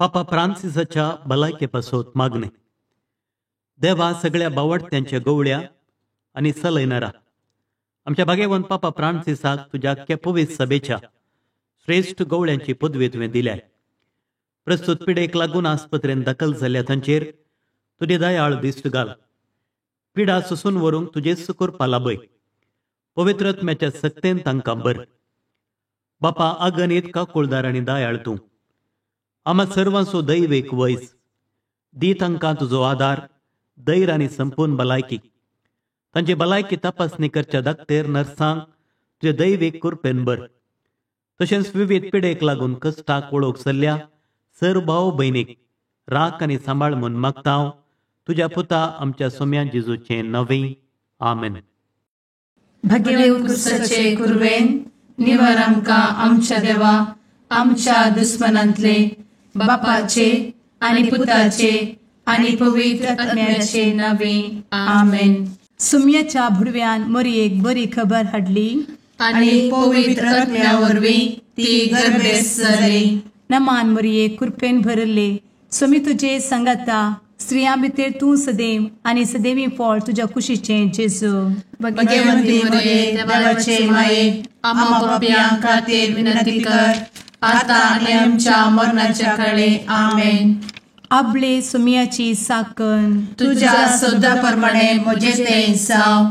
पापा फ्रांसिसाच्या भलायके पासत मागणे. देवा सगळ्या बावडत्यांच्या गवळ्या आणि सलयणारा आमच्या भाग्यवंत पापा फ्रांसिसाक तुझ्या केपवीस सभेच्या श्रेष्ठ गवळ्यांची पदवी तुवें दिल्या. प्रस्तुत पिडेक लागून आस्पत्रेन दाखल जाल्ल्या तांचेर तुझे दयाळ दिश्ट घाल. पिडा सुसून व्हरूंक तुजे सुकूर पालाबय. पवित्रत्म्याच्या सक्तेन तांकां बर. बापा अगणित काकुळदार आनी दयाळ तूं. आम्हा सर्वांचो दैवेक वैस दी तांकां तुजो आदार, धैर्य आनी संपूर्ण भलायकी. तांची भलायकी तपासणी करच्या दाखतेर नर्सांक तुजे दैवेक कृपेन बर. तशेंच विविध पिडेक लागून कश्टाक वळोवंक सल्ल्या सर्व भाव भयणीक राख आनी सांबाळ म्हूण मागता हांव तुज्या पुता आमच्या सोम्या जेजूचे नवे. आमेन. भाग्यवंत क्रिस्ताचे कुरवेन निवार आमकां आमच्या देवा आमच्या दुस्मनांतले बापाचे आनी पुताचे आनी पवित्र आत्म्याचे नावे. आमेन. सुम्याच्या भुरव्यान मरियेक बरी खबर हाडली आनी पवित्र आत्म्या वरवीं ती गर्भेस जाली. नमान मरिये कृपेन भरले सुमी तुजे संगाता स्त्रियां भितर तूं सदैव आनी सदैवी फळ तुज्या कुशीचे जेजू. भाग्यवंती मरिये देवाचे माये आम्हा पाप्यां खातीर विनंती कर आता आनी आमच्या मरणाच्या काळी. आमेन. आपले सुम्याची साकण तुझ्या सोदा प्रमाणे म्हजे तें जाव.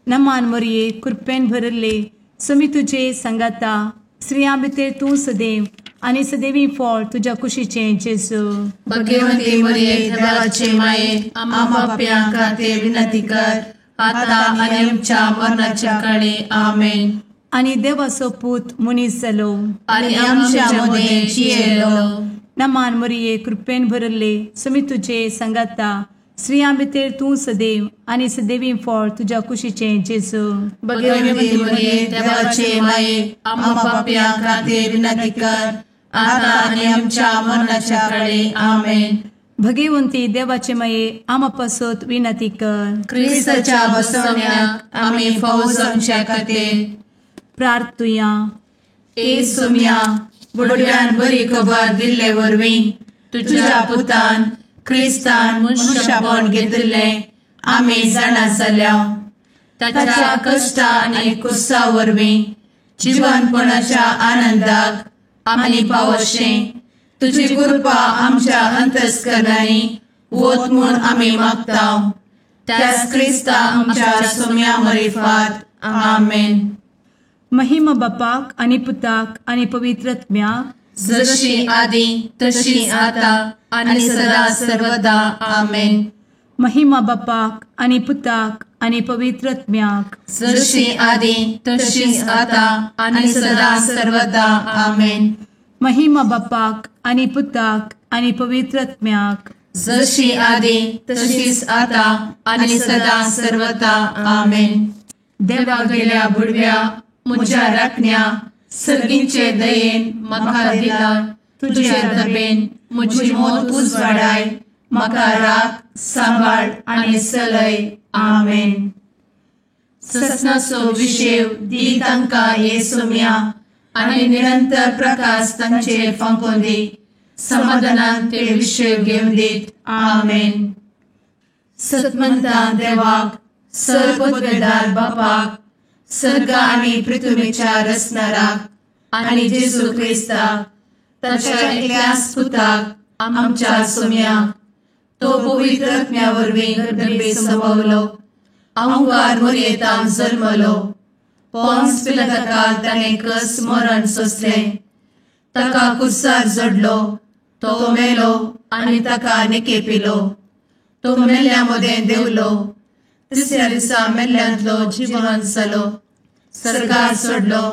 नमान मरिये कृपेन भरले सुमी तुजे संगाता स्त्रियां भितर तूं सदैव आनी सदैवी फळ तुज्या कुशीचे जेजू. भाग्यवंती मरिये देवाचे माये आम्हा पाप्यां खातीर विनंती कर आता आनी आमच्या मरणाच्या काळी. आमेन. आनी देवाचो पूत मनीस जालो आनी आमच्या मदें जियेलो. नमान मरिये कृपेन भरले सुमी तुजे संगाता स्त्रियां भितर तूं सदैव आनी सदैवी फळ तुज्या कुशीचे जेजू. भाग्यवंती मरिये देवाचे माये आम्हा पाप्यां खातीर विनंती कर आता आनी आमच्या मरणाच्या काळी. आमेन. भगवंती देवाचे माये आम्हा पासत विनंती कर. क्रिस्ताच्या बसवण्याक आमी फावो जावचे खातीर प्रार्थुया. ए सोम्या बुडव्यान बरी खबर दिल्ले वरवीं तुज्या पुतान क्रिस्तान मनशापण घेतिल्ले आमी जाणा जाल्या. ताच्या कश्टा आनी कुर्सा वरवीं जिवनपणाच्या आनंदाक आमी पावशें तुजी कृपा आमच्या अंतस्करणांनी वत म्हूण आमी मागता. त्याच क्रिस्ता आमच्या सोम्या मरिफात. आमेन. महिमा बापाक आनी पुताक आनी पवित्रत्म्याक जशी आदी तशी आता आनी सदा सर्वदा. आमेन. महिमा बापाक आनी पुताक आनी पवित्रत्म्याक जशी आदी तशी आता आनी सदा सर्वदा. आमेन. महिमा बापाक आनी पुताक आनी पवित्रत्म्याक जशी आदी तशीच आता आनी सदा सर्वदा. आमेन. देवा गेल्या बुडव्या म्हज्या राखण्या सर्गींचे दयेन म्हाका दिला. तुजे दबेन म्हजी मोत उजवाडाय. म्हाका राख सांबाळ आनी चलय. आमेन. ससनाचो विशेव दी तांकां हे सोम्या आनी निरंतर प्रकाश तांचेर फांकून दी. समाधानान ते विशेव घेवन दीत. आमेन. सतमंता देवाक सर्वपदवेदार बापाक सर्ग आनी पृथ्वीच्या रचणाराक आनी जेजू क्रिस्ताक ताच्या एकल्याच पुताक आमच्या सोम्याक तो पवित्र आत्म्या वरवीं गर्भे संभवलो. अंगार मरियेंतान जल्मलो. पोंस पिलाताकाल ताणें कस मरण सोंसलें. ताका कुर्सार जडलो. तो मेलो आनी ताका निकेपिलो. तो मेल्ल्या मदें देंवलो. तिसऱ्या दिसा मेल्ल्यांतलो जिवंत जालो. सर्गार चडलो.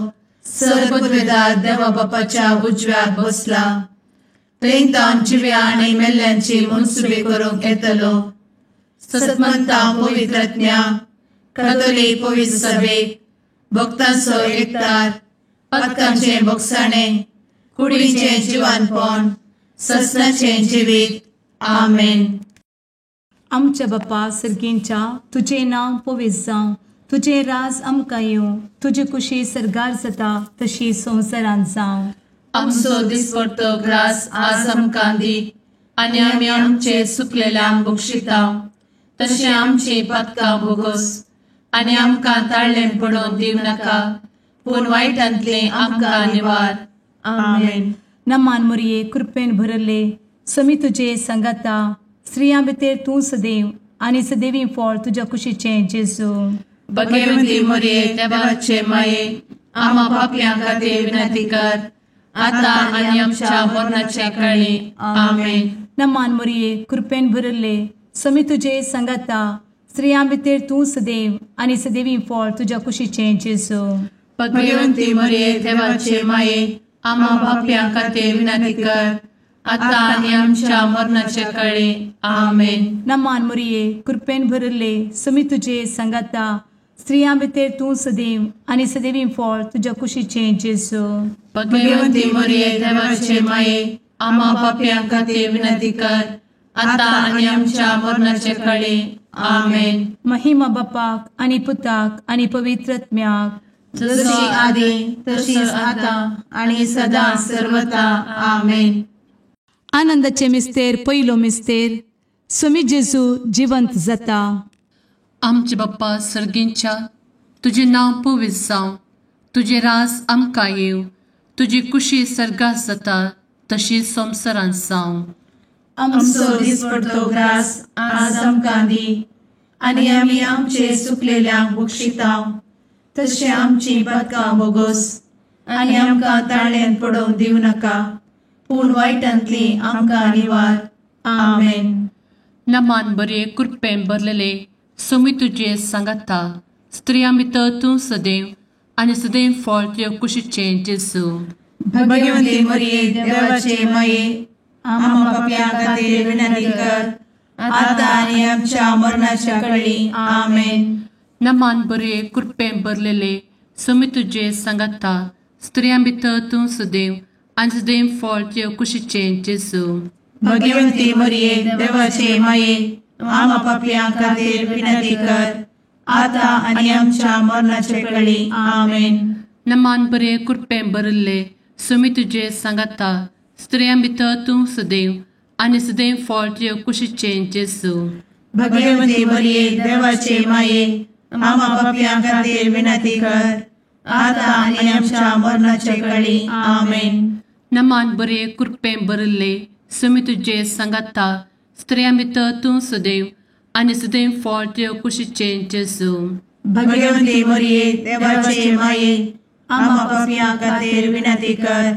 सर्वपदवेदार देवा बापाच्या उजव्याक बसला. थंयतान जिव्या आनी मेल्ल्यांची मनसुबी करूंक येतलो. सतमंता पवित्र आत्म्या कातोलीक पवित्र सभेक भक्तांचो एकठार पातकांचे भोगसाणें कुडीचें जिवनपण ससनाचें जिवीत. आमेन. आमच्या बापा सर्गींच्या तुझे नांव पवित्र जावं. तुझे राज आमकां येवं. तुजी कुशी सर्गार जाता तशी संवसारांत जावं. आमचो दिसपडटो ग्रास आज आमकां दी, आनी आमी आमचे सुकलेल्यांक बक्षिता. तशें आमची पथकां भोगोस, आनी आमकां ताळ्ळें पडोवन दिव नाका, पूण वायटांतले आमकां निवार. आमेन. नमान मोरये कृपेन भरले समी तुजे संगाता, स्त्रियां भितर तूं सदैव आनी सदैवी फळ तुज्या कुशीचें जेजू. भगवंती मोरये देवाचे माये, आम्हा पापयां खातीर विनंती कर, आतां आनी आमच्या मरणाच्या काळी. आमेन. नमान मोरये कृपेन भरले समी तुजे संगाता, स्त्रियां भितर तूं सदैव आनी सदैवी फळ तुज्या कुशीचें जेजू. भगवंती मोरये देवाचे माये, आम्हा पापयां खातीर विनंती कर, आतां आनी आमच्या मरणाच्या काळी. आमेन. नमान मोरये कृपेन भरले समी तुजे संगाता, स्त्रियां भितर तूं सदैव आनी सदैवी फळ तुज्या कुशीचें जेजू. भगवंती मोरये देवाचे माये, आम्हा पापयां खातीर विनंती कर, आतां आनी आमच्या मरणाच्या काळी. आमेन. महिमा बापाक आनी पुताक आनी पवित्रत्म्याक, जशी आदी तशीच आता आणि सदा सर्वता. आमेन. आनंदाचे मिस्तेर पयलो मिस्तेर, समी जेजू जिवंत जाता. आमचे बाप्पा सर्गींच्या, तुझे नांव पवित्र जावं, तुझे रास आमकां येव, तुजी कुशी सर्गात जाता तशी संवसारांत जावं. आमचो दिसपडटो ग्रास आज आमकां दी, आनी आमी आमचे सुकलेल्यांक बक्षिता. तशें आमची पथकां भोगोस, आनी आमकां ताळ्ळें पडोवन दिव नाका, पूण वायटांतली आमकां निवार. आमेन. नमान बरे कृपेन भरलेले समी तुजे सांगाता, स्त्रियां भितर तूं सदैव आनी सदैव फळ तुज्या कुशीचें जेजू. भगवंती मोरये देवाचे माये, आम्हा पापयां खातीर विनंती कर, आतां आनी आमच्या मरणाच्या काळी. आमेन. नमान बरे कृपेन भरलेले समी तुजे सांगाता, स्त्रियां भितर तूं सदैव आनी सदैव फळ तुज्या कुशीचें जेजू. भगवंती मोरये देवाचे माये, आम्हा पापयां खातीर विनंती कर, आतां आनी आमच्या मरणाच्या काळी. आमेन. नमान बरे कृपेन भरले समी तुजे सांगाता, स्त्रियां भितर तूं सदैव आनी सदैव फळ तुज्या कुशीचें जेजू. भगवंती मोरये देवाचे माये, आम्हा पापयां खातीर विनंती कर, आतां आनी आमच्या मरणाच्या काळी. आमेन. नमान बरे कृपेन भरले समी तुजे सांगाता, स्त्रियां भितर तूं सदैव आनी सदैव फळ तुज्या कुशीचें जेजू. भगवंती मोरये देवाचे माये, आम्हा पापयां खातीर विनंती कर,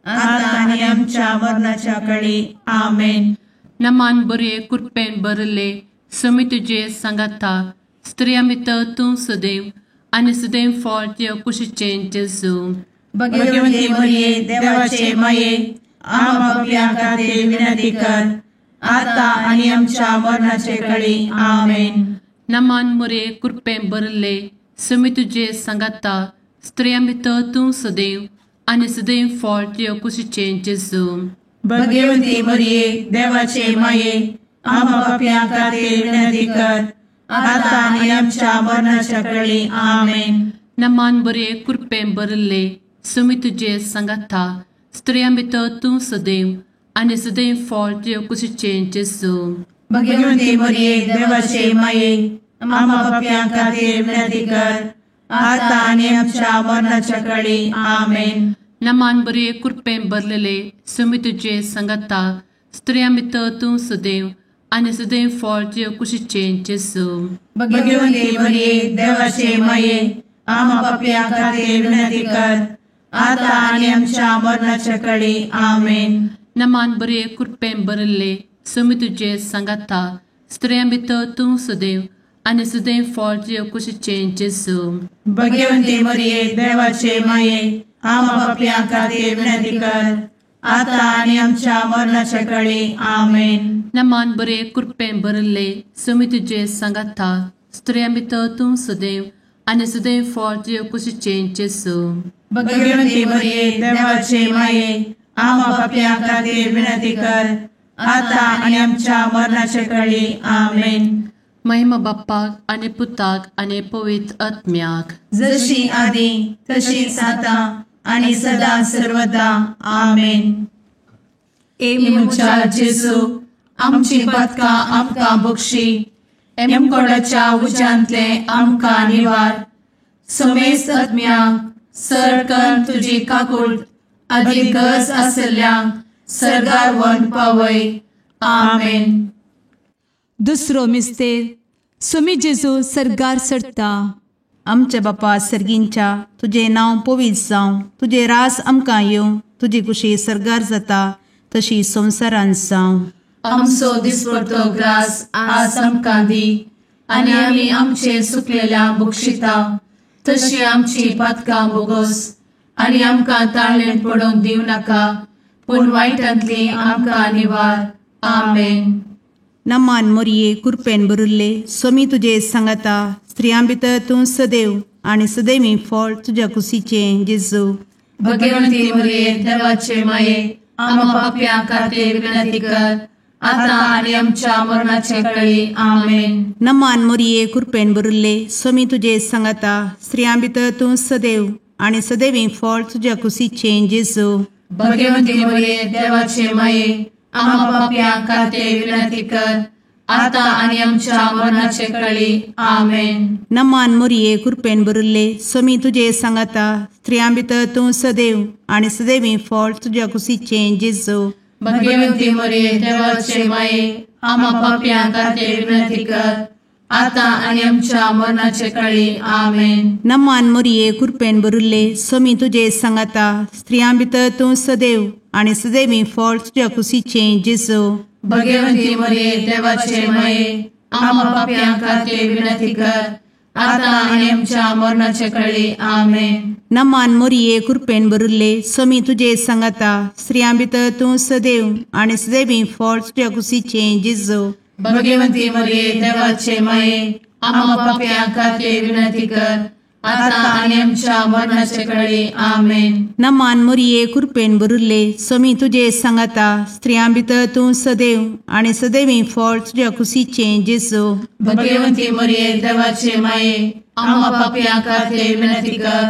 आतां आनी आमच्या मरणाच्या काळी. आमेन. नमान बरे कृपेन भरले समी तुजे सांगाता, स्त्रियां भितर तूं सदैव आनी सदैव फळ तुज्या कुशीचें जेजू. भगवंती मोरये देवाचे माये, आम्हा पापयां खातीर विनंती कर, आतां आनी आमच्या मरणाच्या काळी. आमेन. नमान मोरे कृपेन भरले समी तुजे सांगाता, स्त्रियां भितर तूं सदैव आनी सदैव फळ तुज्या कुशीचें जेजू. भगवंती मोरये देवाचे माये, आम्हा पापयां खातीर विनंती कर, आतां आनी आमच्या मरणाच्या काळी. आमेन. नमान बरे कृपेन भरले समी तुजे सांगाता, स्त्रियां भितर तूं सदैव आनी सदैव फळ तुज्या कुशीचें जेजू. भगवंती मोरये देवाचे माये, आम्हा पापयां खातीर विनंती कर, आतां आनी आमच्या मरणाच्या काळी. आमेन. नमान बरे कृपेन भरलेले समी तुजे सांगाता, स्त्रियां भितर तूं सदैव आनी सदैव फळ तुज्या कुशीचें जेजू. भगवंती मोरये देवाचे माये, आम्हा पापयां खातीर विनंती कर, आतां आनी आमच्या मरणाच्या काळी. आमेन. नमान बरे कृपेन भरले समी तुजे सांगाता, स्त्रियां भितर तूं सदैव आनी सदैव फळ तुज्या कुशीचें जेजू. भगवंती मोरये देवाचे माये, आम्हा पापयां खातीर विनंती कर, आतां आनी आमच्या मरणाच्या काळी. आमेन. नमान बरे कृपेन भरले समी तुजे सांगाता, स्त्रियां भितर तूं सदैव आनी सदैव फळ तुज्या कुशीचें जेजू. भगवंती मोरये देवाचे माये, आम्हा पापयां खातीर विनंती कर, आतां आनी आमच्या मरणाच्या काळी. आमेन. महिमा बाप्पाक आनी पुताक आनी पवित्र आत्म्याक, जशी आदी तशीच आता आणि सदा सर्वदा आमेन. मुचा जेजू आमची पदकां आमकां बक्षी, एमकोडाच्या उज्यांतले आमकां निवार. समेस्त आत्म्यांक सरकन तुजी काकूट, अदीक गरज आसल्ल्यांक सर्गार व्हरून पावय. आमेन. दुसरो मिस्तेर, सोमी जेजू सर्गार सरता. आमच्या बापा सर्गींच्या, तुझे नांव पवित्र जावं, तुझे रास आमकां येवं, तुजी कुशी सर्गार जाता तशी संवसारांत जावं. आमचो दिसपडटो ग्रास आज आमकां दी, आनी आमी आमचे चुकलेल्यांक बक्षिता तशी आमची पदकां बोगोस, आनी आमकां ताळ्ळेंत पडोवंक दिवं नाका, पूण वायटांतली आमकां निवार. आमेन. नमान मोरये कृपेन भरिल्ले, सोमी तुजे सांगाता, स्त्रियां भितर तूं सदैव आनी सदैवी फळ तुज्या कुशीचें जेजू. भगवंती मोरये देवाचे माये, आमकां पाप्यांक खातीर विनंती कर, आता आनी आमच्या मरणाचे कळी. आमेन. नमान मोरये कृपेन भरिल्ले, सोमी तुजे सांगाता, स्त्रियां भितर तूं सदैव आनी सदैवी फळ तुज्या कुशीचें जेजू. भगवंती मोरये देवाचे माये, आमकां पाप्यांक खातीर विनंती कर, आता आनी आमच्या मरणाचे कळी. आमेन. नमान मोरये कृपेन भरिल्ले, सोमी तुजे सांगाता, स्त्रियां भितर तूं सदैव आनी सदैवी फळ तुज्या कुशीचें जेजू. भगवंती मोरये देवाचे माये, आमकां पाप्यांक खातीर विनंती कर, आता आनी आमच्या मरणाचे कळी. आमेन. नमान मोरये कृपेन भरिल्ले, सोमी तुजे सांगाता, स्त्रियां भितर तूं सदैव आनी सदैवी फळ तुज्या कुशीचें जेजू. भगवंती मोरये देवाचे माये, आमकां पाप्यांक खातीर विनंती कर, आता आनी आमच्या मरणाचे कळी. आमेन. नमान मोरये कृपेन भरिल्ले, सोमी तुजे सांगाता, स्त्रियां भितर तूं सदैव आनी सदैवी फळ तुज्या कुशीचें जेजू. भगवंती मोरये देवाचे माये, आमकां पाप्यांक खातीर विनंती कर, आता आनी आमच्या मरणाचे कळी. आमेन. नमान मोरये कृपेन भरिल्ले, सोमी तुजे सांगाता, स्त्रियां भितर तूं सदैव आनी सदैवी फळ तुज्या कुशीचें जेजू. भगवंती मोरये देवाचे माये, आमकां पाप्यांक खातीर विनंती कर,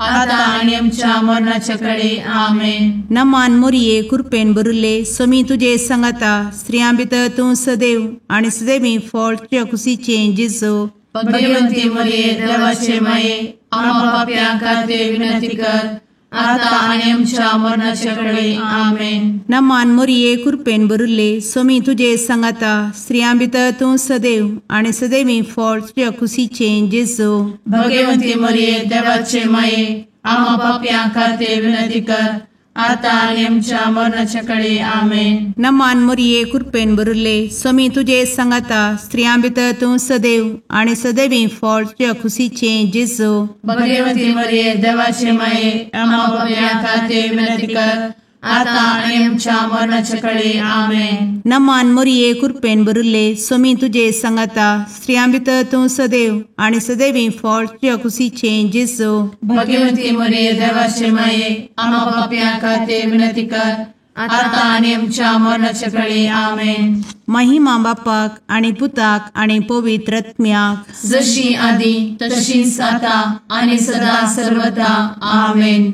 आता आनी आमच्या मरणाचे कळी. आमेन. नमान मोरये कृपेन भरिल्ले, सोमी तुजे सांगाता, स्त्रियां भितर तूं सदैव आनी सदैवी फळ तुज्या कुशीचें जेजू. भगवंती मोरये देवाचे माये, आमकां पाप्यांक खातीर विनंती कर, आता आनी आमच्या मरणाचे कळी. आमेन. नमान मोरये कृपेन भरिल्ले, सोमी तुजे सांगाता, स्त्रियां भितर तूं सदैव आनी सदैवी फळ तुज्या कुशीचें जेजू. भगवंती मोरये देवाचे माये, आमकां पाप्यांक खातीर विनंती कर, आता आनी आमच्या मरणाचे कळी. आमेन. नमान मोरये कृपेन भरिल्ले, सोमी तुजे सांगाता, स्त्रियां भितर तूं सदैव आनी सदैवी फळ तुज्या कुशीचें जेजू. भगवंती मोरये देवाचे माये, आमकां पाप्यांक खातीर विनंती कर, आता आनी आमच्या मरणाचे कळी. आमेन. नमान मोरये कृपेन भरिल्ले, सोमी तुजे सांगाता, स्त्रियां भितर तूं सदैव आनी सदैवी फळ तुज्या कुशीचें जेजू. भगवंती मोरये देवाचे माये, आमकां पाप्यांक खातीर विनंती कर, आता आनी आमच्या मरणाचे कळी. आमेन. महिमा बापाक आनी पुताक आनी पवित्र आत्म्याक, जशी आदी तशीच आता आनी सदा सर्वदा. आमेन.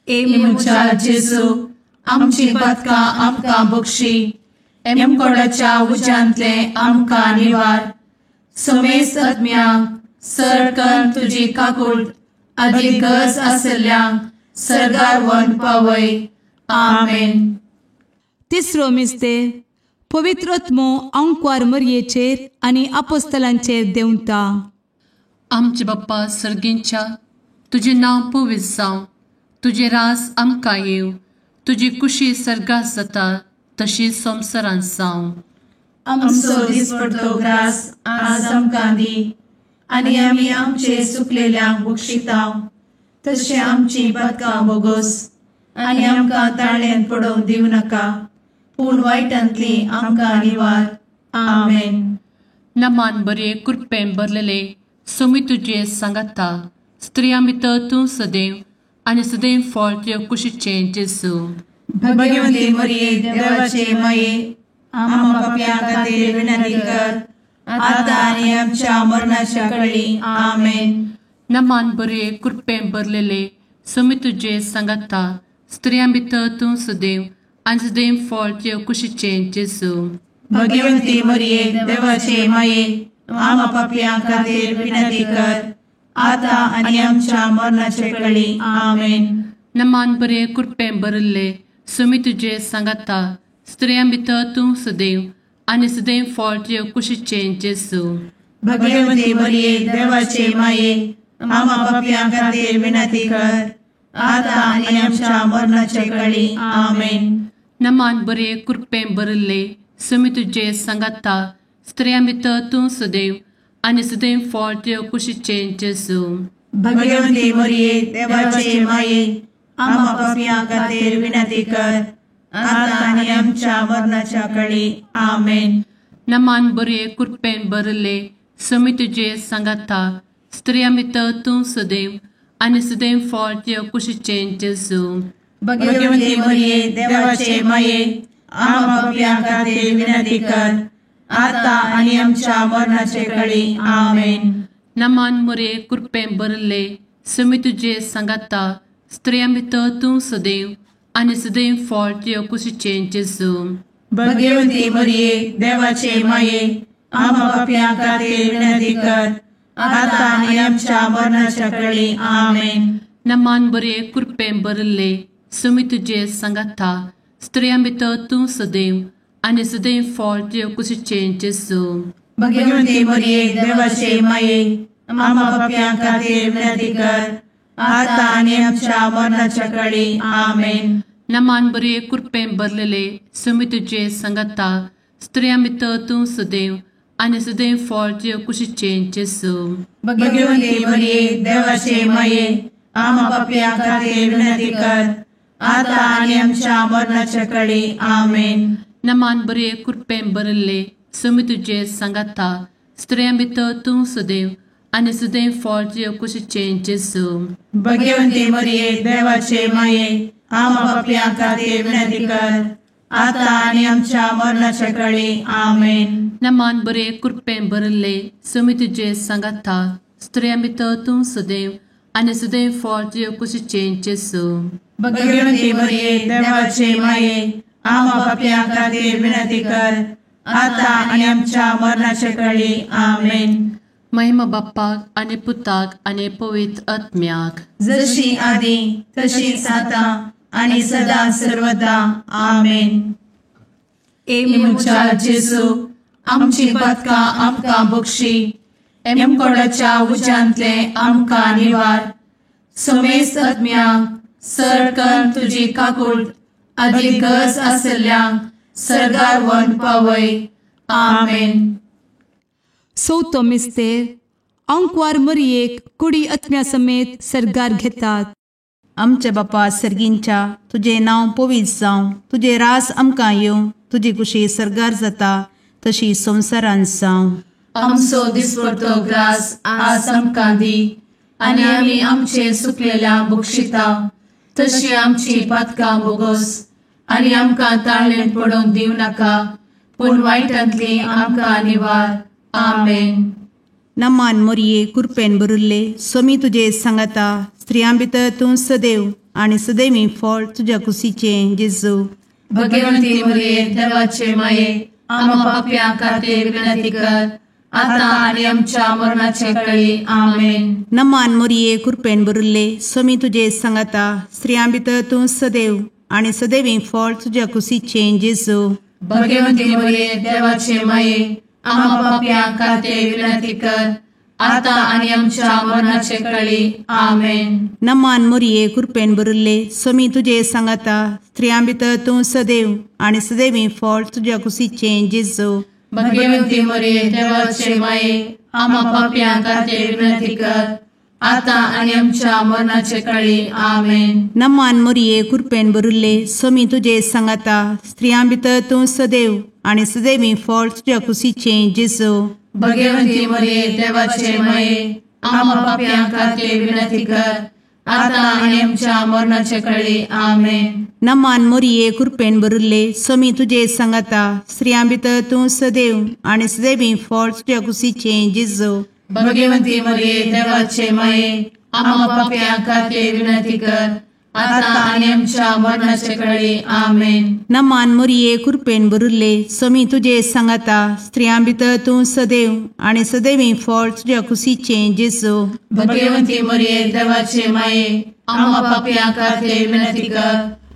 मुचा जेजू आमची पदकां आमकां बक्षी, एमकोडाच्या उज्यांतले आमकां निवार. समेस्त आत्म्यांक सरकन तुजी काकूट, अदीक गरज आसल्ल्यांक सर्गार व्हरून पावय. आमेन. तिसरो मिस्तेर, पवित्र आत्मो अंकवार मरयेचेर आनी आपोस्तलांचेर देंवता. आमचे बाप्पा सर्गींच्या, तुजें नांव पवित्र जावं, तुजे रास आमकां येवं, तुजी कुशी सर्गार जाता तशी संवसारांत जावं. आमचो दिसपडटो ग्रास आज आमकां दी, आनी आमी आमचे चुकलेल्यांक बक्षिता तशें आमची पदकां बोगोस, आनी आमकां ताळ्ळेंत पडोवंक दिवं नाका, पूण वायटांतली आमकां निवार. आमेन. नमान बरे कृपेन भरलेले, सोमी तुजे सांगाता, स्त्रियां भितर तूं सदैव आनी सदैव फळ तुज्या कुशीचें जेजू. भगवंती मोरये देवाचे माये, आमकां पाप्यांक खातीर विनंती कर, आता आनी आमच्या मरणाच्या कळी. आमेन. नमान बरे कृपेन भरलेले, सुमी तुझे संगता स्त्रियां भितर तूं सदैव आनी सदैव फळ तुझे कुशीचें जेजू. भगवंती मरिये देवाचे माये आम्हा पापियां खातीर विनंती कर आता आनी आमच्या मरणाचे वेळी आमेन. नमान बरे कृपें भरिल्ले सुमी तुझे संगता स्त्रियां भितर तूं सदैव आनी सदैव फळ तुझे कुशीचें जेजू. भगवंती मरिये देवाचे माये आम्हा पापियां खातीर विनंती कर आता आनी आमच्या मरणाचे वेळी आमेन. नमान बरे कृपें भरिल्ले सुमी तुझे संगता स्त्रियां भितर तूं सदैव आनी सदैव फळ तुझे कुशीचें जेजू. भगवंती मरिये देवाचे माये आम्हा पापियां खातीर विनंती कर आता आनी आमच्या मरणाच्या वेळी आमेन. नमान बरे कृपें भरिल्ले सुमी तुझे संगता स्त्रियां भितर तूं सदैव आनी सदैव फळ तुझे कुशीचें जेजू. भगवंती मरिये देवाचे माये आम्हा पापियां खातीर विनंती कर आता आनी आमच्या मरणाचे वेळी आमेन. नमान बरे कृपें भरिल्ले सुमी तुझे संगता स्त्रियां भितर तूं सदैव आनी सदैव फळ तुझे कुशीचें जेजू. भगवंती मरिये देवाचे माये आम्हा पापियां खातीर विनंती कर आता आनी आमच्या मरणाच्या वेळी आमेन. नमान बरे कृपें भरिल्ले सुमी तुझे संगता स्त्रियां भितर तूं सदैव आनी सदैव फळ तुझे कुशीचें जेजू. भगवंती मरिये देवाचे माये आम्हा पापियां खातीर विनंती कर आता आनी आमच्या मरणाच्या वेळी आमेन. नमान बरे कृपें भरलेले सुमी तुझे संगता स्त्रियां भितर तूं सदैव आनी सदैव फळ तुझे कुशीचें जेजू. भगवंती मरिये देवाचे माये आम्हा पापियां खातीर विनंती कर आता आनी आमच्या मरणाच्या वेळी आमेन. नमान बरे कृपें भरिल्ले सुमी तुझे संगता स्त्रियां भितर तूं सदैव आनी सदैव फळ तुझे कुशीचें जेजू. भगवंती मरिये देवाचे माये आम्हा पापियां खातीर विनंती कर आता आनी आमच्या मरणाच्या वेळी आमेन. नमान बरे कृपें भरिल्ले सुमी तुझे संगता स्त्रियां भितर तूं सदैव आनी सदैव फळ तुझे कुशीचें जेजू. भगवंती मरिये देवाचे माये आम्हा पापियां खातीर विनंती कर आता आनी आमच्या मरणाच्या वेळी आमेन. महिमा बाप्पाक आनी पुताक आनी पवित्र आत्म्याक जशी आदी तशीच आता आनी सदा सर्वदा आमेन. मुचा जेजू आमची पदकां आमकां बक्षी एमकोडाच्या उज्यांतले आमकां निवार. समेस्त आत्म्यांक सरकन तुजी काकूट अधिक गरज आसल्ल्यांक सरगार वन पावय. आमेन. चवथो मिस्तेर अंकवार मरियेक कुडी आत्म्या समेत सरगार घेतात. आमच्या बापा सर्गींच्या तुझे नांव पवित्र जावं, तुझे रास आमकां येवं, तुजी कुशी सरगार जाता तशी संवसारांत जावं. आमचो दिसपडटो ग्रास आज आमकां दी आनी आमी आमचे चुकलेल्या बक्षिता तशी आमची पातकां बोगोस आनी आमकां ताळ्ळेन पडोवन दिव नाका पूण वायटांतली आमकां निवार. आमेन. नमान मोरये कृपेन भरिल्ले स्वामी तुजे सांगाता स्त्रियां भितर तूं सदैव आनी सदैवी फळ तुज्या कुशीचें जेजू. भगवंती मरिये देवाचे माये आम्हा पाप्यां खातीर विनंती कर आता आनी आमच्या मरणाचे वेळी. आमेन. नमान मोरये कृपेन भरिल्ले स्वामी तुजे सांगाता स्त्रियां भितर तूं सदैव आनी सदैवी फळ तुज्या कुशीचें जेजू. भगवंती मरिये देवाचे माये आम्हा पाप्यां खातीर विनंती कर आता आनी आमच्या मरणाचे वेळी. आमेन. नमान मोरये कृपेन भरिल्ले स्वामी तुजे सांगाता स्त्रियां भितर तूं सदैव आनी सदैवी फळ तुज्या कुशीचें जेजू. भगवंती मरिये देवाचे माये आम्हा पाप्यां खातीर विनंती कर आता आनी आमच्या मरणाचे वेळी. आमेन. नमान मोरये कृपेन भरिल्ले स्वामी तुजे सांगाता स्त्रियां भितर तूं सदैव आनी सदैवी फळ तुज्या कुशीचें जेजू. भगवंती मरिये देवाचे माये आम्हा पाप्यां खातीर विनंती कर आता आनी आमच्या मरणाचे वेळी. आमेन. नमान मोरये कृपेन भरिल्ले स्वामी तुजे सांगाता स्त्रियां भितर तूं सदैव आनी सदैवी फळ तुज्या कुशीचें जेजू. भगवंती मरिये देवाचे माये आम्हा पाप्यां खातीर विनंती कर, आता आनी आमच्या मरणाचे वेळी आमेन. नमान मोरये कृपेन भरुल्ले स्वामी तुझे सांगाता स्त्रियां भितर तूं सदैव आणि सदैवी फळ तुझ्या कुशीचे जेजू. भगवंती मरिये देवाचे माये, आम्हा पाप्यां खातीर विनंती कर,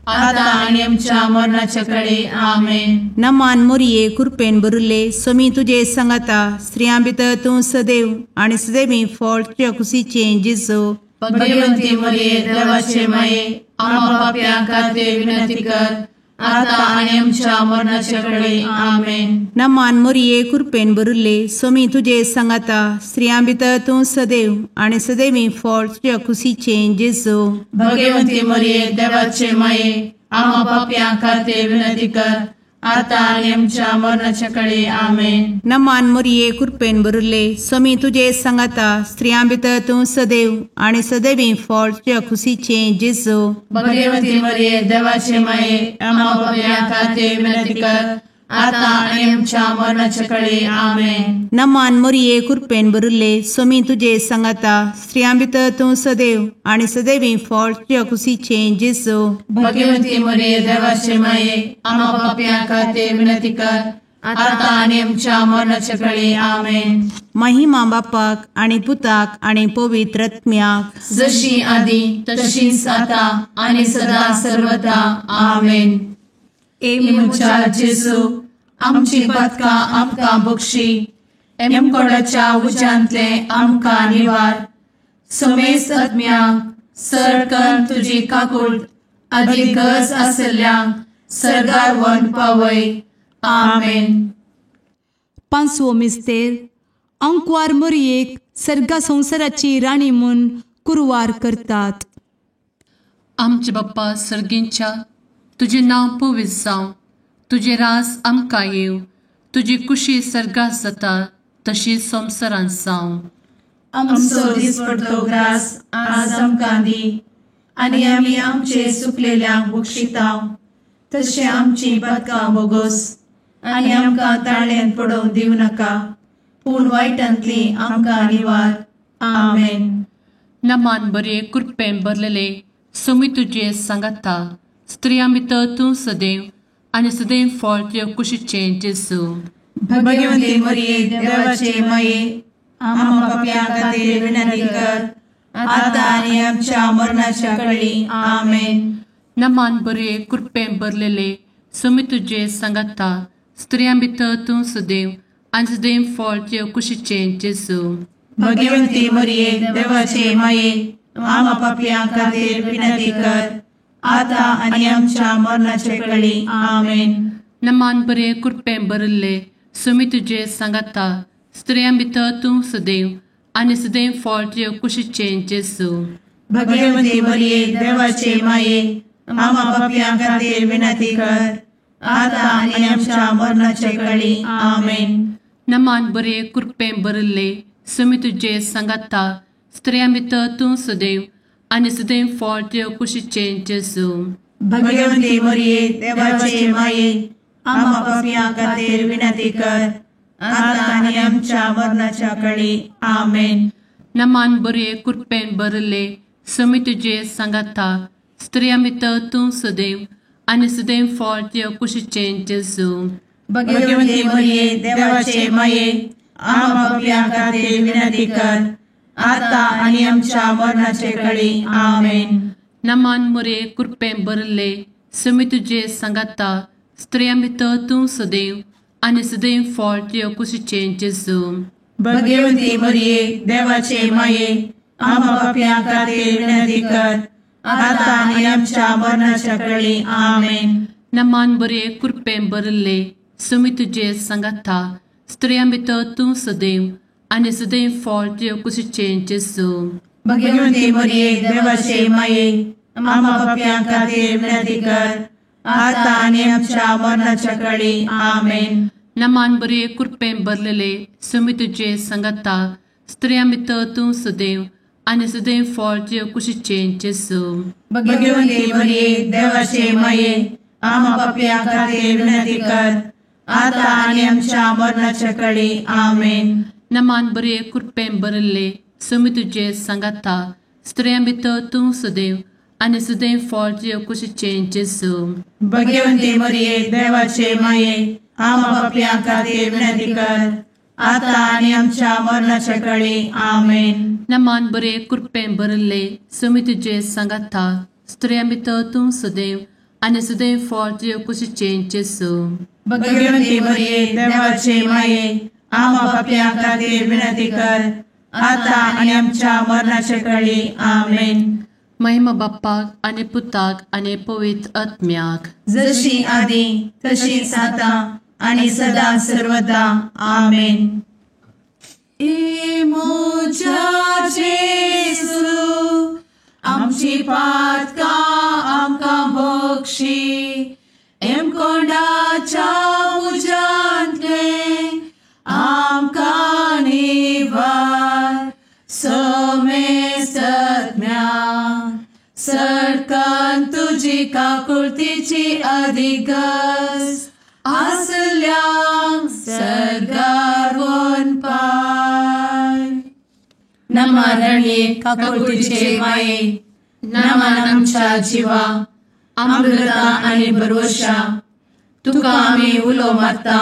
आता आनी आमच्या मरणाचे वेळी आमेन. नमान मोरये कृपेन भरुल्ले स्वामी तुझे सांगाता स्त्रियां भितर तूं सदैव आणि सदैवी फळ तुझ्या कुशीचे जेजू. भगवंती मरिये देवाचे माये, आम्हा पाप्यां खातीर विनंती कर, आता आनी आमच्या मरणाचे वेळी आमेन. नमान मोरये कृपेन भरुल्ले स्वामी तुझे सांगाता स्त्रियां भितर तूं सदैव आणि सदैवी फळ तुझ्या कुशीचे जेजू. भगवंती मरिये देवाचे माये, आम्हा पाप्यां खातीर विनंती कर, आता आनी आमच्या मरणाचे वेळी आमेन. नमान मोरये कृपेन भरुल्ले स्वामी तुझे सांगाता स्त्रियां भितर तूं सदैव आणि सदैवी फळ तुझ्या कुशीचे जेजू. भगवंती मरिये देवाचे माये, आम्हा पाप्यां खातीर विनंती कर, आता आनी आमच्या मरणाचे वेळी आमेन. नमान मोरये कृपेन भरुल्ले स्वामी तुझे सांगाता स्त्रियां भितर तूं सदैव आणि सदैवी फळ तुझ्या कुशीचे जेजू. भगवंती मरिये देवाचे माये, आम्हा पाप्यां खातीर विनंती कर, आता आनी आमच्या मरणाचे वेळी आमेन. महिमा बापाक आणि पुताक आणि पवित्र आत्म्याक, जशी आधी तशीच आता आणि सदा सर्वदा आमेन. मुच्या जेजू, आमची पदकां आमकां बक्षी, एमकोडाच्या उज्यांतले आमकां निवार. समेस आत्म्यांक सरकन तुजी काकूट, अधिक गरज आसल्ल्यांक सरगार वन पावय. आमेन. पांचवो मिस्तेर अंकवार मोरयेक सर्गा संवसाराची राणी म्हूण कुरवार करतात. आमचे बाप्पा सर्गींच्या तुझे नांव पवित्र जावं, तुझे रास आमकां येव, तुजी कुशी सर्गास जाता तशी संवसारांत जावं. आमचो दिसपडटो ग्रास आज आमकां दी, आनी आमी आमचे चुकलेल्यांक बक्षितांव, तशें आमची पदकां बोगोस आनी आमकां ताळ्यान पडोवन दिवं नाका, पूण वायटांतली आमकां निवार. आमेन. नमान बरे कृपेन भरलेले स्वामी तुझे सांगाता स्त्रियां भितर तूं सदैव आणि सदैव फळ तुझ्या कुशीचे जेजू. भगवंती मरिये देवाचे माये, आम्हा पाप्यां खातीर विनंती कर, आता आनी आमच्या मरणाच्या वेळी आमेन. नमान बरे कृपेन भरलेले स्वामी तुझे सांगाता स्त्रियां भितर तूं सदैव आणि सदैव फळ तुझ्या कुशीचे जेजू. भगवंती मरिये देवाचे माये, आम्हा पाप्यां खातीर विनंती कर, आता आनी आमच्या मरणाचे वेळी आमेन. नमान बरे कृपेन भरले स्वामी तुझे सांगाता स्त्रियां भितर तूं सदैव आणि सदैव फळ तुझ्या कुशीचे जेजू. भगवंती मरिये देवाचे माये, आम्हा पाप्यां खातीर विनंती कर, आता आनी आमच्या मरणाचे वेळी आमेन. नमान बरे कृपेन भरले स्वामी तुझे सांगाता स्त्रियां भितर तूं सदैव आणि सदैव फळ तुझ्या कुशीचे जेजू. भगवंती मरिये देवाचे माये, आम्हा पाप्यां खातीर विनंती कर, आता आनी आमच्या मरणाच्या वेळी आमेन. नमान बरे कृपेन भरले स्वामी तुझे सांगाता स्त्रियां भितर तूं सदैव आणि सदैव फळ तुझ्या कुशीचे जेजू. भगवंती मरिये देवाचे माये, आम्हा पाप्यां खातीर विनंती कर, आता आनी आमच्या मरणाचे वेळी आमेन. नमान मोरे कृपेन भरले स्वामी तुझे सांगाता स्त्रियां भितर तूं सदैव आणि सदैव फळ तुझ्या कुशीचे जेजू. भगवंती मरिये देवाचे माये, आम्हा पाप्यां खातीर विनंती कर, आता आनी आमच्या मरणाच्या वेळी आमेन. नमान बरे कृपेन भरले स्वामी तुझे सांगाता स्त्रियां भितर तूं सदैव आणि सदैव फळ तुझ्या कुशीचे जेजू. भगवंती मरिये देवाचे माये, आम्हा पाप्यां खातीर विनंती कर, आता आनी आमच्या मरणाच्या वेळी आमेन. नमान बरे कृपेन भरलेले स्वामी तुझे सांगाता स्त्रियां भितर तूं सदैव आणि सदैव फळ तुझ्या कुशीचे जेजू. भगवंती मरिये देवाचे माये, आम्हा पाप्यां खातीर विनंती कर, आता आनी आमच्या मरणाच्या वेळी आमेन. नमान बरे कृपेन भरले स्वामी तुझे सांगाता स्त्रियां भितर तूं सदैव आनी सदैव फळ तुजे कुशीचें जेजू. भगवंती मरिये देवाचे माये आम्हा पापयां खातीर विनंती कर आता आनी आमच्या मरणाच्या काळी आमेन. नमान बरे कृपेन भरले स्वामी तुजे सांगाता स्त्रियां भितर तूं सदैव आनी सदैव फळ तुजे कुशीचें जेजू. भगवंती मरिये देवाचे माये आम्हा पापयां खातीर विनंती कर आता आनी आमच्या मरणाच्या काळी आमेन. महिमा बाप्पाक आनी पुताक आनी पवित्र आत्म्याक जशी आदी तशीच आता आणि सदा सर्वदा आमेन. मोजा जेसू आमची पातकां आमकां बक्षी एम कोंडाच्या उजांतले आमकां निवार सोमे सत्म्या सडकान तुजी काकुळतीची अधिगस आसल्यांक सरगार वन पाय. नमारणे काकुळतीचे माये नमान आमच्या जिवा अमृता आनी भरवशा तुका आमी उलो मारता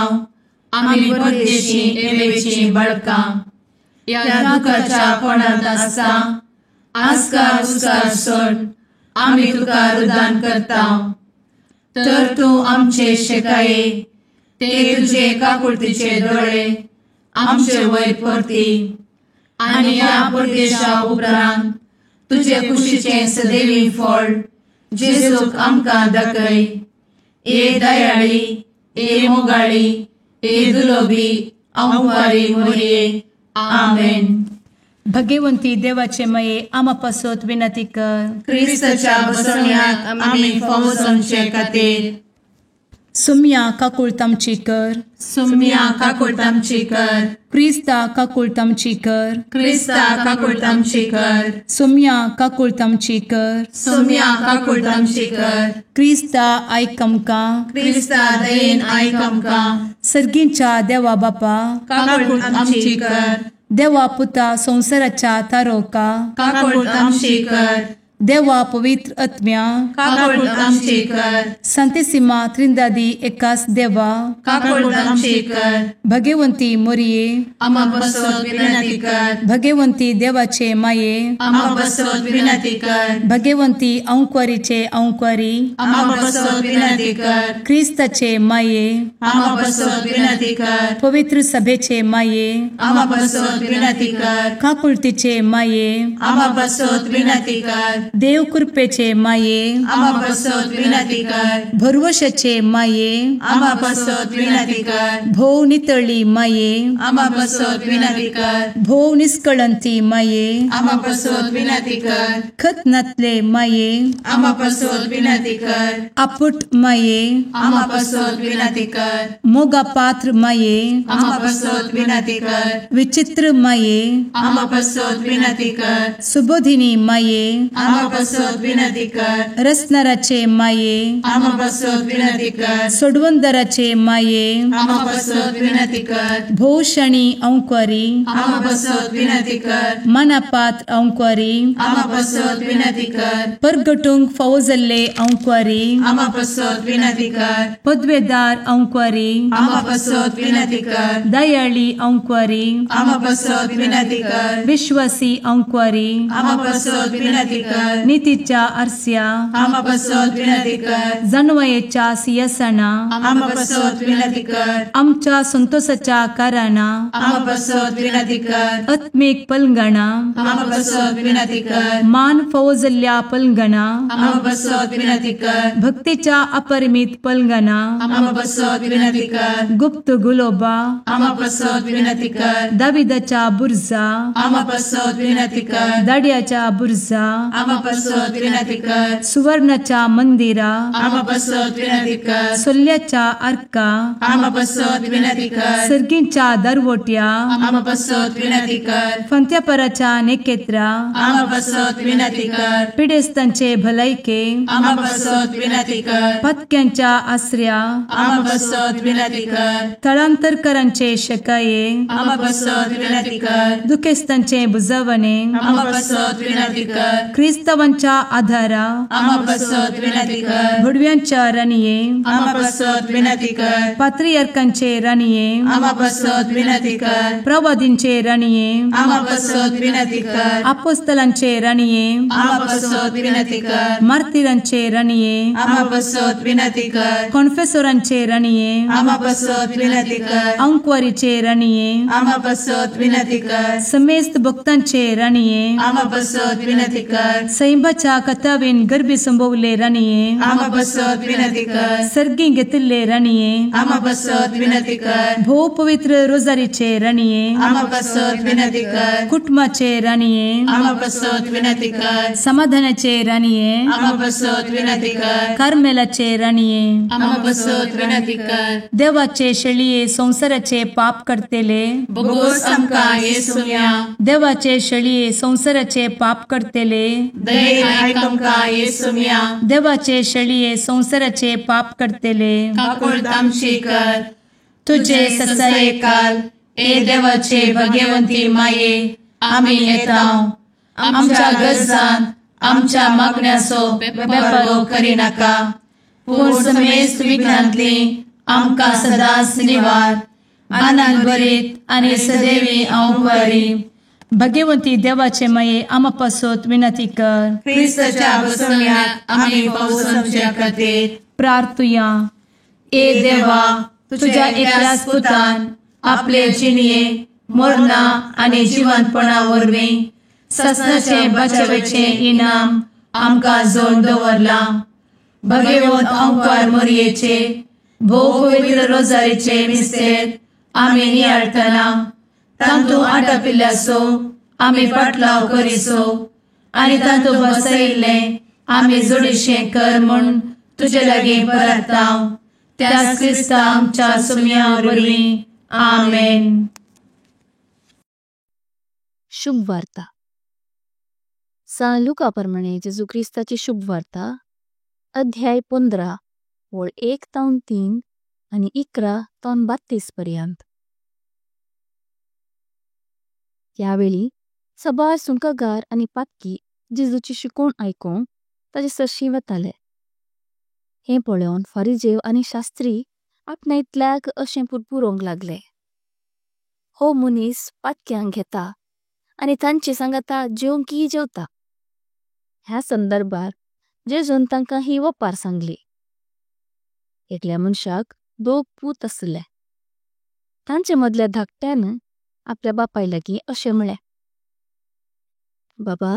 आमी परदेशी एवेची बळकां या दुखाच्या कोणांत आसता आस्कार उस्कार सोड आमी तुका रुदान करता. तर तूं आमचे शेकाये ते तुझे काकुळतीचे दोळे आमचे वयर परती आनी या परदेशा उपरांत तुझे कुशीचे सदैवी फळ जेजूक आमकां दाखय. ए दयाळी ए मोगाळी ए दुलोबी अंवारी मोरये आमेन. भगवंती देवाचे मये आम्हा पासत विनंती कर. क्रिस्ताच्या बसवण्यात आमी फावोसोनचे खातीर सुम्या काकुळतामची कर. सुम्या काकुळतामची कर. क्रिस्ता काकुळतामची कर. क्रिस्ता काकुळतामची कर. सुम्या काकुळतामची कर. सुम्या काकुळतामची कर. क्रिस्ता आयक आमकां. क्रिस्ता दयेन आयक आमकां. सर्गींच्या देवा बापा काकुळतामची कर. देवा पुता संसाराच्या तारोका काकुळतामची कर. देवा पवित्र आत्म्या काकुळतामची कर. सांतेसिमा त्रिंदादी एकाच देवा काकुळतामची कर. भगवंती मोरये आम्हा बसवत विनंती कर. भगवंती देवाचे माये आम्हा बसवत विनंती कर. भगवंती अंक्वारीचे अंक्वारी आम्हा बसवत विनंती कर. क्रिस्ताचे माये आम्हा बसवत विनंती कर. पवित्र सभेचे माये आम्हा बसवत विनंती कर. काकुळतीचे माये आम्हा बसवत विनंती कर. देव कृपेचे माये आम्हा बसवत विनंती कर. भरवशाचे माये आम्हा बसवत विनंती कर. भोव नितळी माये आम्हा बसवत विनंती कर. भोव निष्कळंती माये आम्हा बसवत विनंती कर. खत नातले माये आम्हा बसवत विनंती कर. आपुट माये आम्हा बसवत विनंती कर. मोगा पात्र माये आम्हा बसवत विनंती कर. विचित्र माये आम्हा बसवत विनंती कर. सुबोधिनी माये आम्हा बसवत विनंती कर. रसनाराचे माये आम्हा बसवत विनंती कर. सोडवंदराचे माये आम्हा बसवत विनंती कर. भोवशणी अंक्वारी आम्हा बसवत विनंती कर. मनापात्र अंक्वारी आम्हा बसवत विनंती कर. परगटूंक फावो अंक्वारी आम्हा बसवत विनंती कर. पदवेदार अंक्वारी आम्हा बसवत विनंती कर. दयाळी अंक्वारी आम्हा बसवत विनंती कर. विश्वासी अंक्वारी आम्हा बसवत विनंती कर. नीतीच्या आरस्या आम्हा बसवत विनंती कर. जनवयेच्या सिंहासना आम्हा बसवत विनंती कर. आमच्या संतोषाच्या कारणा आम्हा बसवत विनंती कर. आत्मिक पलंगणा आम्हा बसवत विनंती कर. मान फौजल्या पलंगणा आम्हा बसवत विनंती कर. भक्तीच्या अपरिमित पलंगणा आम्हा बसवत विनंती कर. गुप्त गुलोबा आम्हा बसवत विनंती कर. दाविदाच्या बुर्जा आम्हा बसवत विनंती कर. दाडियाच्या बुर्जा आम्हा आम्हापासत विनंती कर. सुवर्णाच्या मंदिरा, आम्हापासत विनंती कर. सोल्याच्या अर्का, आम्हापासत विनंती कर. सर्गींच्या दरवोट्या, आम्हापासत विनंती कर. फंत्यापराच्या नेकेत्रा, आम्हापासत विनंती कर. पिडेस्तांचे भलायके, आम्हापासत विनंती कर. पथक्यांच्या आश्रया, आम्हापासत विनंती कर. स्थळांतरकरांचे शकाये, आम्हापासत विनंती कर. दुखेस्तांचे बुजावणे, आम्हापासत विनंती कर. ख्रिस्तवांच्या आधारा, आम्हापासत विनंती कर. भुडव्यांच्या राणीये, आम्हापासत विनंती कर. पात्रियार्कांचे राणीये, आम्हापासत विनंती कर. प्रवादींचे राणीये, आम्हापासत विनंती कर. अपोस्तलांचे राणीये, आम्हापासत विनंती कर. मार्तिरांचे राणीये, आम्हापासत विनंती कर. कॉन्फेसोरांचे राणीये, आम्हापासत विनंती कर. अंकवारीचे राणीये, आम्हापासत विनंती कर. समेस्त भक्तांचे राणीये, आम्हापासत विनंती कर. सैंबाच्या कथावेन गर्भी संभवले राणीये, आम्हापासत विनंती कर. सर्गी घेतले राणीये, आम्हापासत विनंती कर. भो पवित्र रोजारीचे राणीये, आम्हापासत विनंती कर. कुटुंबाचे राणीये, आम्हापासत विनंती कर. समाधानाचे राणीये, आम्हापासत विनंती कर. कार्मेलाचे राणीये, आम्हापासत विनंती कर. देवाचे शेळीये संसाराचे पाप करतेले, बघोस आमका येसुया. देवाचे शेळीये संसाराचे पाप करतेले, दये आयकमका येसुया. देवाचे शेळीये संसाराचे पाप करतेले, काकुळ तामशी कर. तुझे ससाये काल ए देवाचे भगवंती माये आम्ही येताव. आमच्या गरजांत आमच्या मागण्याचो बेपारो करी नाका. पूण समेस्त विघ्नांतली आमकां सदांच निवार. आनंद भरीत आणि सदैवी औंकारी. भगवंती देवाचे माये आमापासत विनंती कर. ख्रिस्ताच्या बसवण्यात आम्ही पावसाच्या खातीर प्रार्थुया. ए देवा तुझ्या एकल्याच पुतान आपले जिणये मरणा आणि जिवंतपणा वरवीं ससनाचे बचावेचे इनाम आमकां जोड दवरला. भगवंत ओंकार मरियेचे भोव पवित्र रोजारीचे मिस्तेर आमी नियाळटना तांतू आटापिल्ल्याचो आमी पाटलाव करिसो आनी तांतू बसयिल्ले आमी जोडीशें कर म्हूण तुजे लागीं परतांव. त्या क्रिस्ता आमच्या सुम्या वरवीं आमेन. शुभ वार्ता. सांत लुका प्रमाणे जेजू ख्रिस्ताची शुभ वार्ता अध्याय 15 वळ 1 तावन 3 आणि 11 तावन 32 पर्यंत. यावेळी सबार सुंकगार आणि पातकी जेजूची शिकवण आयकूंक ताचे सरशी वताले. हें पळोवन फारिजेव आणि शास्त्री आपणायतल्याक अशें पुरपुरोंक लागले. हो मनीस पातक्यांक घेता आणि तांचे सांगाता जेवंकी जेवता. ह्या संदर्भार जेजून तांकां ही वपार सांगली. एकल्या मनशाक 2 पूत आसले. तांचे मदल्या धाकट्यान आपल्या बापाय लागीं अशें म्हळें, बाबा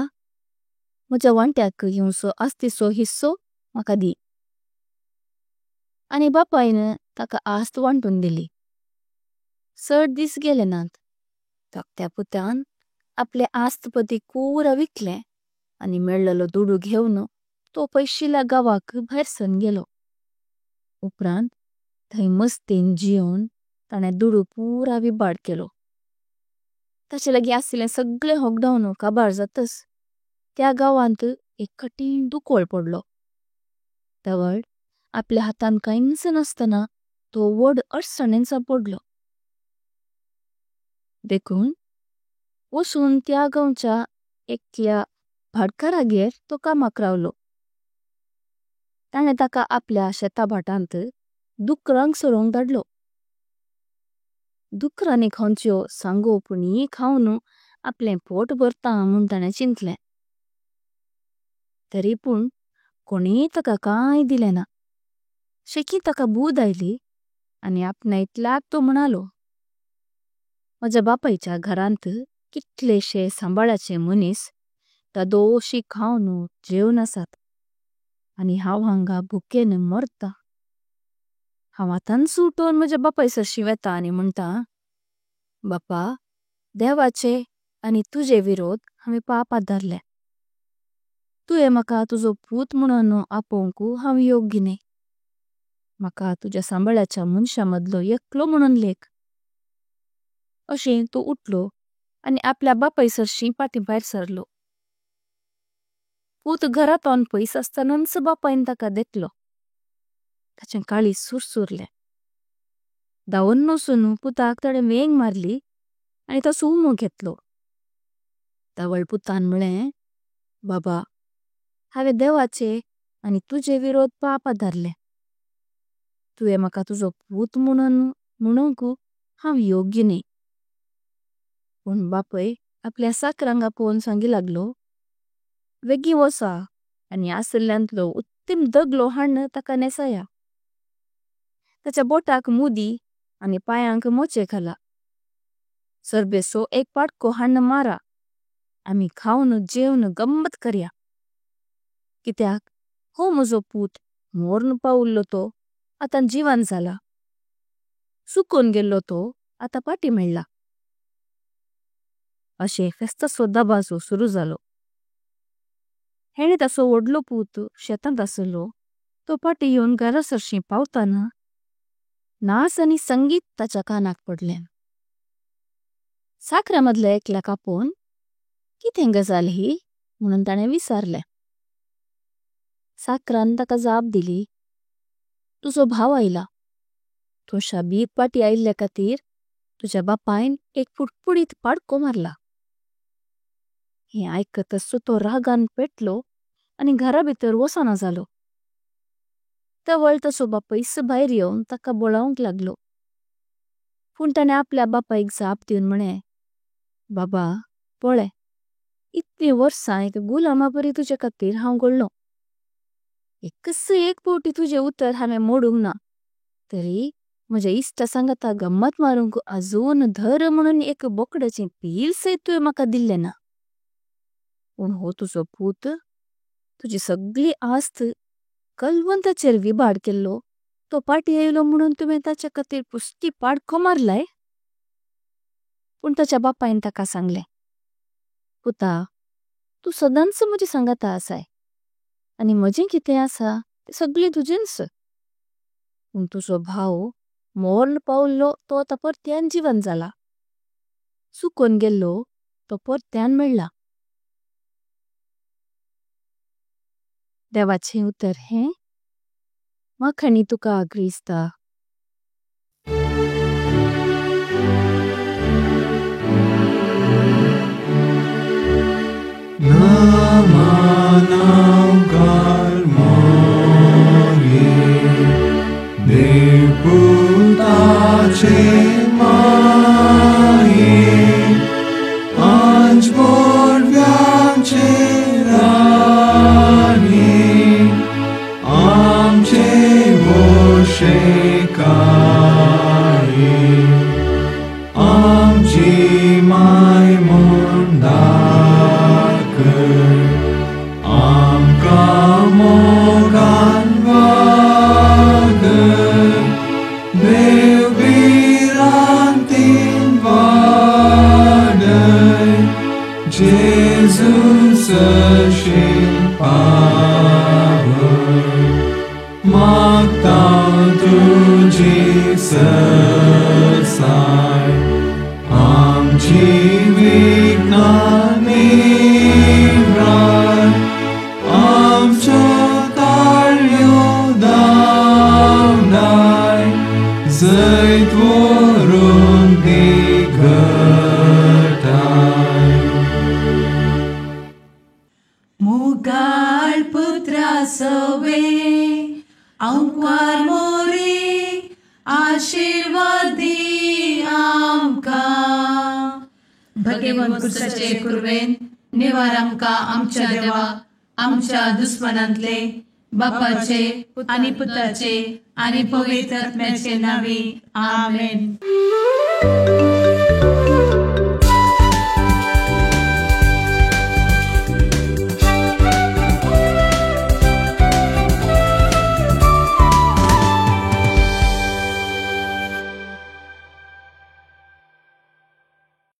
म्हज्या वांट्याक येवचो आस्तीचो हिस्सो म्हाका दी. आनी बापायन ताका आस्त वांटून दिली. चड दीस गेले नात. धाकट्या पुतान आपले आस्तपतीक पुरा विकलें आनी मेळ्ळलो दुडू घेवन तो पैशिल्ल्या गांवाक भायर सरून गेलो. उपरांत थंय मस्तेन जियोन ताणें दुडू पुरा विबाड केलो. ताचे लागीं आशिल्लें सगळें होगडावन काबार जातस त्या गांवांत एक कठीण दुकोळ पडलो. तवळ आपल्या हातान कांयच नासतना तो व्हड अडचणेंत सापडलो. देखून वचून त्या गांवच्या एकल्या भाटकारागेर तो कामाक रावलो. ताणें ताका आपल्या शेता भाटांत दुकरांक सोरोंक धाडलो. दुकरांनी खंयच्यो सांगोपणी खावन आपलें पोट भरता म्हूण ताणें चिंतलें. तरी पूण कोणीय ताका कांय दिलें ना. शेकी ताका बूद आयली आनी आपणायतल्याक तो म्हणालो, म्हज्या बापायच्या घरांत कितलेशे सांबाळाचे मनीस दोशी खावन जेवन आसात आनी हांव हांगा भुकेन मरता. हांव आतां सुटोन म्हज्या बापाय सरशी वेता आनी म्हणटा, बापा देवाचे आनी तुजे विरोध हांवें पाप आदारले. तुवें म्हाका तुजो पूत म्हणून आपोवंकू हांव योग्य न्ही. म्हाका तुज्या सांबाळ्याच्या मनशा मदलो एकलो म्हणून लेख. अशें तो उठलो आनी आपल्या बापाय सरशी फाटीं भायर सरलो. पूत घरांत ऑन पयस आसतनाच बापायन ताका देखलो. ताचें काळीज सुरसुरलें. धांवन वचून पुताक ताणें वेंग मारली आनी तो उमो घेतलो. धावळ पुतान म्हळें, बाबा, हांवें देवाचे आनी तुजे विरोध पाप आदारलें. तुवें म्हाका तुजो पूत म्हणूंक हांव योग्य न्ही. पूण बापय आपल्या साकरांक आपोवन सांगी लागलो, वेगी वचा आनी आसल्ल्यांतलो उत्तीम दगलो हाडून ताका नेसाया. ताच्या बोटाक मुदी आनी पायांक मोचे घाला. सरबेसो एक पाटको हाडून मारा. आमी खावन जेवन गंमत करया. कित्याक हो म्हजो पूत मोर्न पावुल्लो तो आतां जिवंत जाला. सुकून गेल्लो तो आतां फाटीं मेळ्ळा. अशें फेस्ताचो दबाजो सुरू जालो. हेणे ताचो व्हडलो पूत शेतांत आसलो तो फाटीं येवन घरा सरशीं पावतना नाच आनी संगीत ताच्या कानाक पडलें. साकरा मदल्या एकल्याक आपोवन कितें गजाल ही म्हणून ताणें विचारलें. साकरान ताका जाप दिली, तुजो भाव आयला. तो शाबीत फाटीं आयिल्ल्या खातीर तुज्या बापायन एक फुटफुटीत पाडको मारला. हें आयकतच तो रागान पेटलो आनी घरा भितर वचना जालो. तवळ ताचो बापायस भायर येवन ताका बोलावंक लागलो. पूण ताणें आपल्या बापायक जाप दिवन म्हळें, बाबा, पळय, इतलीं वर्सां एक गुलामा परी तुजे खातीर हांव घडलों. एकच एक फावटी तुजें उतर हांवें मोडूंक ना. तरी म्हज्या इश्टा सांगाता गम्मत मारूंक आजून धर म्हणून एक बोकडाचें पील सयत तुवें म्हाका दिल्लें ना. पूण हो तुजो पूत तुजी सगळी आस्त कलवंताचेर विबाड केल्लो तो फाटीं येयलो म्हणून तुवें ताचे खातीर पुस्ती पाडको मारलाय. पूण ताच्या बापायन ताका सांगलें, पुता, तूं सदांच म्हजी सांगाता आसाय आनी म्हजें कितें आसा तें सगळें तुजेंच. पूण तुजो भाव मोर्न पावुल्लो तो आतां परत्यान जिवंत जाला. सुकून गेल्लो तो परत्यान मेळ्ळा. देवाचें उतर हें, माखणी तुका क्रिस्ता. मुगाळ पुत्रा सवे अंक्वार मोरी आशीर्वाद दी आमकां. भगवंत कुर्साचे कुरवेन निवार आमकां आमच्या देवा आमच्या दुस्मनांतले बापाचे आनी पुताचे आनी पवित्र आत्म्याचे नावी. आमेन.